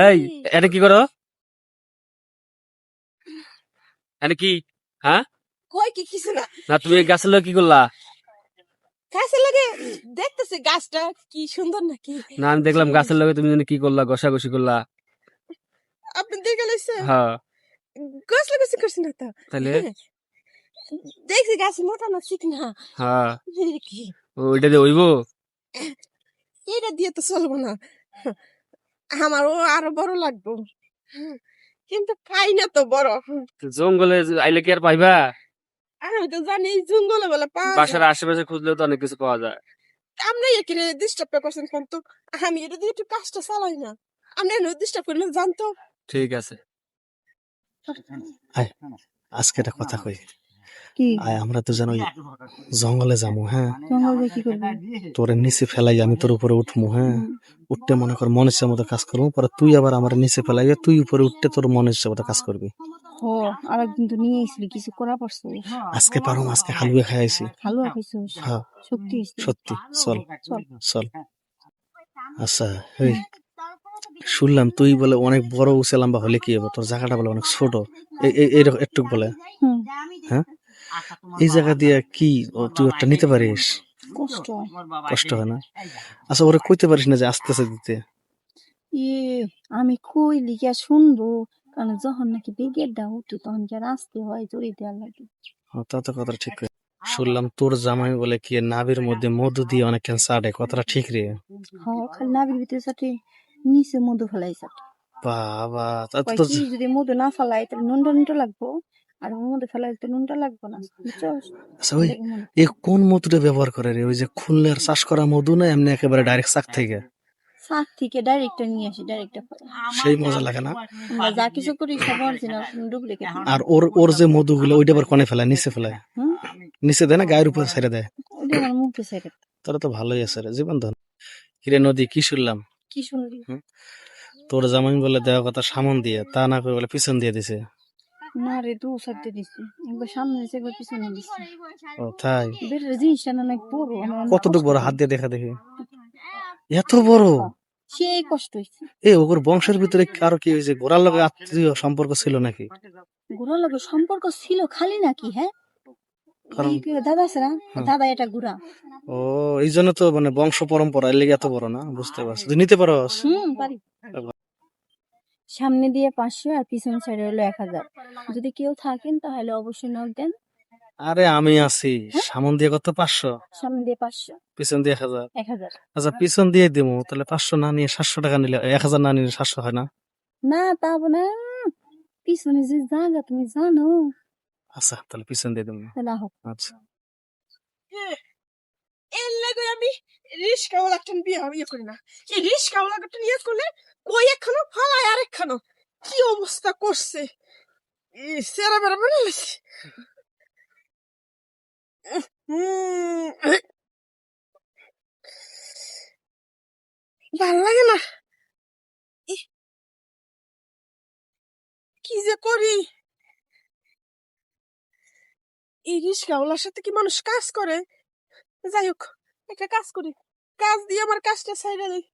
এই এটা কি করো? এটা কি? হ্যাঁ কই কি কিছু না না, তুমি এই গাছের লগে কি করলা? গাছের লাগে দেখতেছি গাছটা কি সুন্দর নাকি না, আমি দেখলাম গাছের লগে তুমি জানি কি করলা, ঘষাঘষি করলা। আপনি দেখে লাইছে হ্যাঁ, গাছ লাগাইছে করছি না তো তাহলে দেখছি গাছ মোটা না ঠিক না হ্যাঁ কি ওইটা দিয়ে হইব? এটা দিয়ে তো চলবো না আমারও আরো বড় লাগবে কিন্তু পাই না তো বড় তো জঙ্গলে আইলে কি আর পাইবা? আমি তো জানি জঙ্গলে বলে পাওয়া বাসার যায় আশেপাশে খুঁজলেও তো অনেক কিছু পাওয়া যায়। আপনি এখানে ডিস্টার্ব করছেন কিন্তু আমি এটা দিয়ে একটু কাজটা চালাই না আপনি ডিস্টার্ব করলে জানতো ঠিক আছে। আয় আজকে একটা কথা কই। কি আয় আমরা তো জানো জঙ্গলে যাবো, হ্যাঁ? জঙ্গলে কি করবি? তোর নিচে ফেলাই আমি তোর উপরে উঠবো, হ্যাঁ? উঠতে মনে কর মনের ইচ্ছা মতো কাজ করবো, পরে তুই আবার আমার নিচে ফেলাই তুই উপরে উঠতে তোর মনের ইচ্ছা মতো কাজ করবি। ও আরেকদিন তো নিয়ে এসেছিলি, কিছু করা পড়ছে? আজকে পারো, আজকে হালুয়া খাইছি। হালুয়া খাইছিস? হ্যাঁ সত্যি হইছে? সত্যি, চল চল। চল। আচ্ছা এই শুনলাম তুই বলে অনেক বড় উঁচা লম্বা হলে কি হবে, তোর জায়গাটা বলে অনেক ছোট, এইরকম একটু বলে, হুম, হ্যাঁ? এই জায়গা দিয়ে কি তুই ওটা নিতে পারিস? কষ্ট। কষ্ট হয় না? আচ্ছা ওরে কইতে পারিস না যে আস্তে আস্তে দিতে? আমি কই লিখা শুনবো, কারণ যখন নাকি ব্রিগেডটা উঠি তখন কি আর আসতে হয়, জড়ি দেওয়ার লাগে। তা তো কথাটা ঠিক রে। শুনলাম তোর জামাই বলে কি নাভির মধ্যে মধু দিয়ে অনেক চাটে, কথাটা ঠিক রে? খালি নাবির ভিতরে সাথে নিচে মধু ফেলাই সাথে বাবা তা কয় তো কি, যদি মধু না ফেলাই তাহলে নুনটা নুনটা লাগবো, আর মধু ফেলাই তো নুনটা লাগবো না, বুঝছস? আচ্ছা ওই এ কোন মধুটা ব্যবহার করে রে? ওই যে খুলনার চাষ করা মধু না এমনি একেবারে ডাইরেক্ট চাক থেকে? শাক থেকে ডাইরেক্টটা নিয়ে আসি, ডাইরেক্টটা সেই মজা লাগে না? আমরা যা কিছু করি সব অরিজিনাল, ডুপ্লিকেট। আর ওর ওর যে মধুগুলো ওইটা আবার কনে ফেলায়, নিচে ফেলায়? হুম, নিচে দেয় না গায়ের উপর ছেড়ে দেয়? ওটা আমার মুখে সাইড। তোরা তো ভালোই আছে রে, জীবন ধন। কিরে নদী, কি শুনলাম? কি শুনলি? তোর জামাই বলে দেওয়া কথা সামন দিয়ে, তা না করে বলে পিছন দিয়ে দিছে। না রে, দু সাইডে দিছি, একবার সামনে দিছি একবার পিছনে দিছি। ও তাই? বেটার জিনিসটা না অনেক বড়, আমার অনেক কতটুকু বড়, কষ্ট হাত দিয়ে দেখা দেখি। এত বড়? সেই কষ্ট হয়েছে। এ ওর বংশের ভিতরে আরো কি হয়েছে? গোড়ার লগে আত্মীয় সম্পর্ক ছিল নাকি? গুড়ার লগে সম্পর্ক ছিল খালি নাকি? হ্যাঁ, কারণ এই যে দাদা আছে না, দাদা এটা গুড়া। ও এই জন্য তো মানে বংশ পরম্পরা এর লেগে এত বড় না, বুঝতে পারছি। তুই নিতে পারস? পারি। সামনে দিয়ে 500 আর পিছনে সাইডে হলো 1000। যদি কেউ থাকেন তাহলে অবশ্যই নক দেন। আরে আমি আছি। সামন দিয়ে কত? 500? সামনে দিয়ে 500, পিছন দিয়ে 1000? 1000। আচ্ছা পিছন দিয়ে দিমু, তাহলে 500 না নিয়ে 700 টাকা নিলে, 1000 না নিলে 700 হয় না? না তা না, পিছনে যে জায়গা তুমি জানো। আচ্ছা তাহলে পিছন দিয়ে দিমু। তাহলে হোক। আচ্ছা এর লাগে আমি রিস্কাওয়ালা একটা বিয়ে করি না এই রিস্কাওয়ালা একটা নিয়ে করলে কই একখানো ফালাই আর একখানো কি অবস্থা করছে সেরা বেড়া মনে হচ্ছে ভাল লাগে না কি যে করি এই রিস্কাওয়ালার সাথে কি মানুষ কাজ করে যাই হোক একটা কাজ করি কাজ দিয়ে আমার কাজটা ছাইড়া দিই